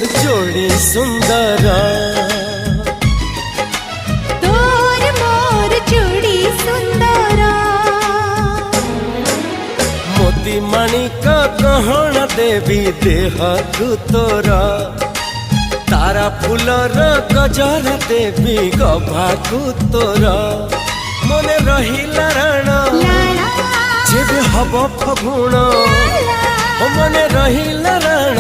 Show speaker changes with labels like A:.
A: मोर जोड़ी सुंदर
B: तोर मोर जोड़ी सुंदर
A: मोती माणिक गहना देवी देह तोर तारा फूलर गजरा देवी गभाकु तोर मने रहिला राण जेबे हब फगुण मने रहिला राण